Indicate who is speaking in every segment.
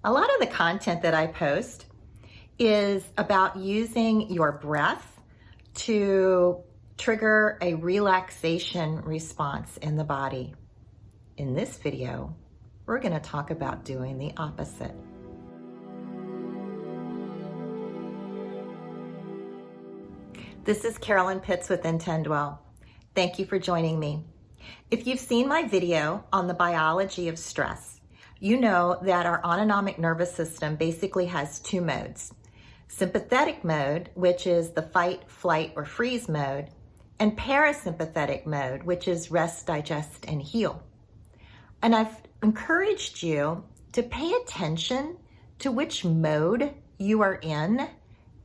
Speaker 1: A lot of the content that I post is about using your breath to trigger a relaxation response in the body. In this video, we're going to talk about doing the opposite. This is Carolyn Pitts with Intend Well. Thank you for joining me. If you've seen my video on the biology of stress, you know that our autonomic nervous system basically has two modes. Sympathetic mode, which is the fight, flight, or freeze mode, and parasympathetic mode, which is rest, digest, and heal. And I've encouraged you to pay attention to which mode you are in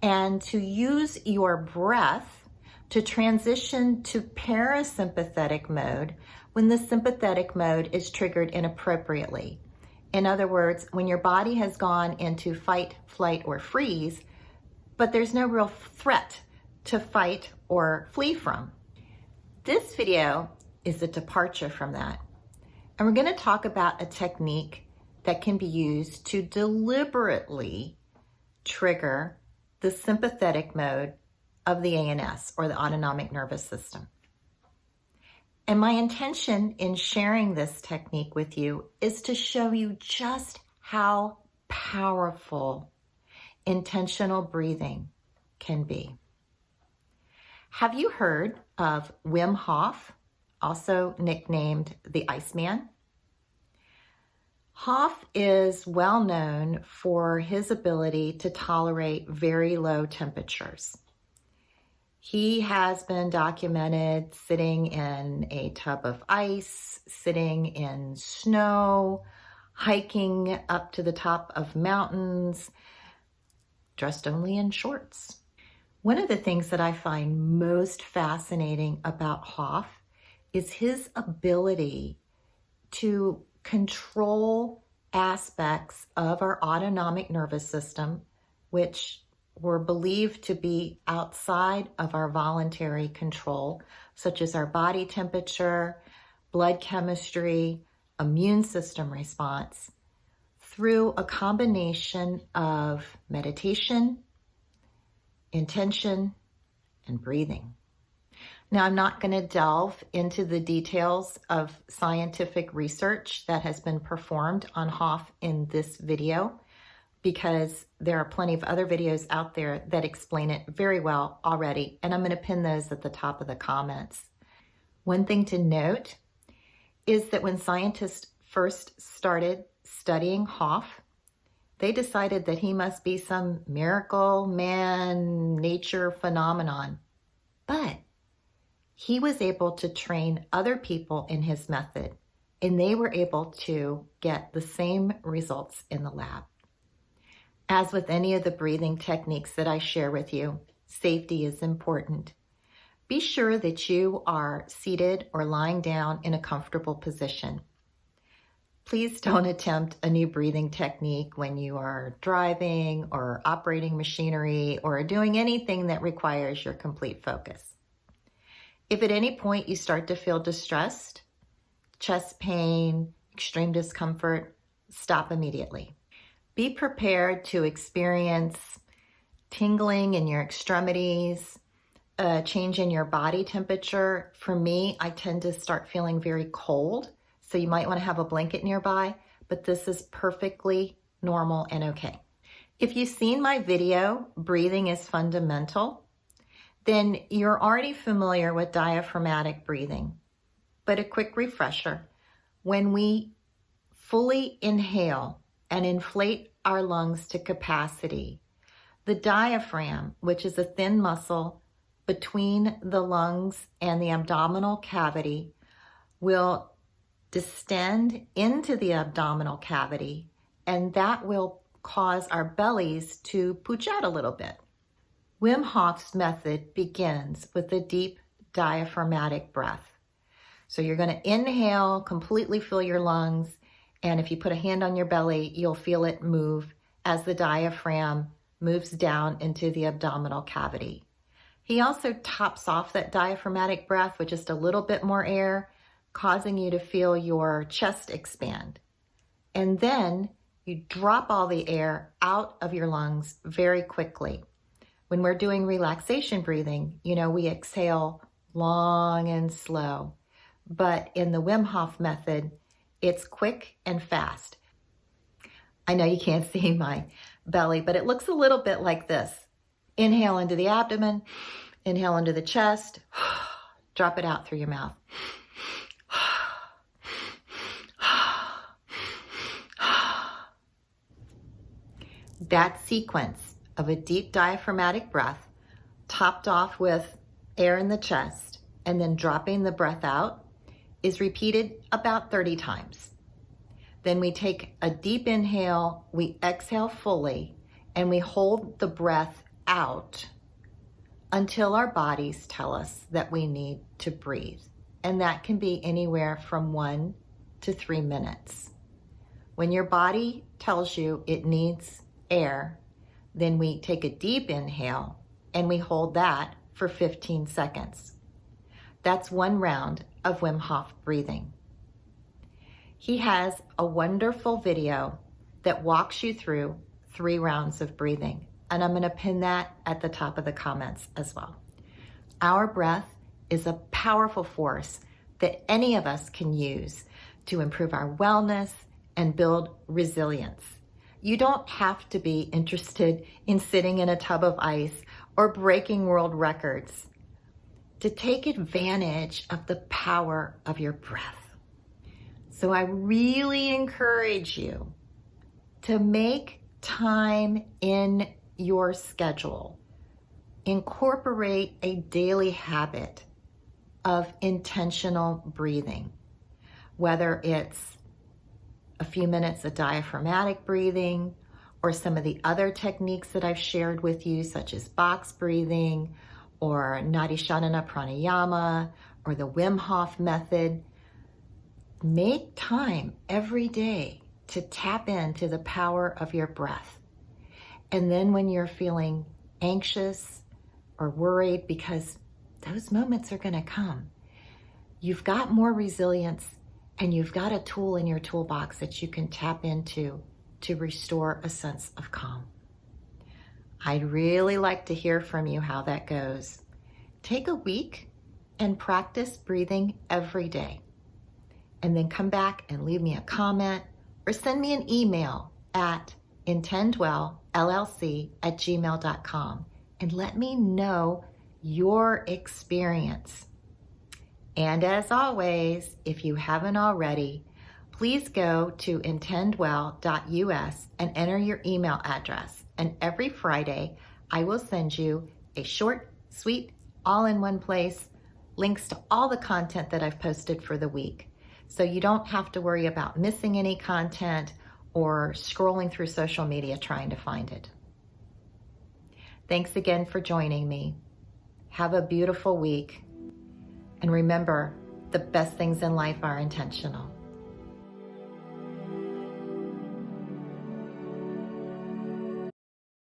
Speaker 1: and to use your breath to transition to parasympathetic mode when the sympathetic mode is triggered inappropriately. In other words, when your body has gone into fight, flight, or freeze, but there's no real threat to fight or flee from. This video is a departure from that. And we're going to talk about a technique that can be used to deliberately trigger the sympathetic mode of the ANS, or the autonomic nervous system. And my intention in sharing this technique with you is to show you just how powerful intentional breathing can be. Have you heard of Wim Hof, also nicknamed the Iceman? Hof is well known for his ability to tolerate very low temperatures. He has been documented sitting in a tub of ice, sitting in snow, hiking up to the top of mountains, dressed only in shorts. One of the things that I find most fascinating about Hof is his ability to control aspects of our autonomic nervous system, which were believed to be outside of our voluntary control, such as our body temperature, blood chemistry, immune system response, through a combination of meditation, intention, and breathing. Now, I'm not going to delve into the details of scientific research that has been performed on Hof in this video, because there are plenty of other videos out there that explain it very well already, and I'm going to pin those at the top of the comments. One thing to note is that when scientists first started studying Hof, they decided that he must be some miracle man, nature phenomenon. But he was able to train other people in his method, and they were able to get the same results in the lab. As with any of the breathing techniques that I share with you, safety is important. Be sure that you are seated or lying down in a comfortable position. Please don't attempt a new breathing technique when you are driving or operating machinery or doing anything that requires your complete focus. If at any point you start to feel distressed, chest pain, extreme discomfort, stop immediately. Be prepared to experience tingling in your extremities, a change in your body temperature. For me, I tend to start feeling very cold, so you might want to have a blanket nearby, but this is perfectly normal and okay. If you've seen my video, Breathing is Fundamental, then you're already familiar with diaphragmatic breathing. But a quick refresher, when we fully inhale and inflate our lungs to capacity, the diaphragm, which is a thin muscle between the lungs and the abdominal cavity, will distend into the abdominal cavity, and that will cause our bellies to pooch out a little bit. Wim Hof's method begins with a deep diaphragmatic breath. So you're going to inhale, completely fill your lungs, and if you put a hand on your belly, you'll feel it move as the diaphragm moves down into the abdominal cavity. He also tops off that diaphragmatic breath with just a little bit more air, causing you to feel your chest expand. And then You drop all the air out of your lungs very quickly. When we're doing relaxation breathing, we exhale long and slow. But in the Wim Hof method, it's quick and fast. I know you can't see my belly, but it looks a little bit like this. Inhale into the abdomen, inhale into the chest, drop it out through your mouth. That sequence of a deep diaphragmatic breath, topped off with air in the chest, and then dropping the breath out, is repeated about 30 times. Then we take a deep inhale, we exhale fully, and we hold the breath out until our bodies tell us that we need to breathe. And that can be anywhere from 1 to 3 minutes. When your body tells you it needs air, then we take a deep inhale and we hold that for 15 seconds. That's one round of Wim Hof breathing. He has a wonderful video that walks you through 3 rounds of breathing, and I'm going to pin that at the top of the comments as well. Our breath is a powerful force that any of us can use to improve our wellness and build resilience. You don't have to be interested in sitting in a tub of ice or breaking world records to take advantage of the power of your breath. So I really encourage you to make time in your schedule. Incorporate a daily habit of intentional breathing, whether it's a few minutes of diaphragmatic breathing or some of the other techniques that I've shared with you, such as box breathing or Nadi Shanana Pranayama or the Wim Hof method. Make time every day to tap into the power of your breath. And then when you're feeling anxious or worried, because those moments are going to come, you've got more resilience and you've got a tool in your toolbox that you can tap into to restore a sense of calm. I'd really like to hear from you how that goes. Take a week and practice breathing every day. And then come back and leave me a comment or send me an email at intendwellllc@gmail.com and let me know your experience. And as always, if you haven't already, please go to intendwell.us and enter your email address. And every Friday, I will send you a short, sweet, all-in-one place, links to all the content that I've posted for the week. So you don't have to worry about missing any content or scrolling through social media trying to find it. Thanks again for joining me. Have a beautiful week. And remember, the best things in life are intentional.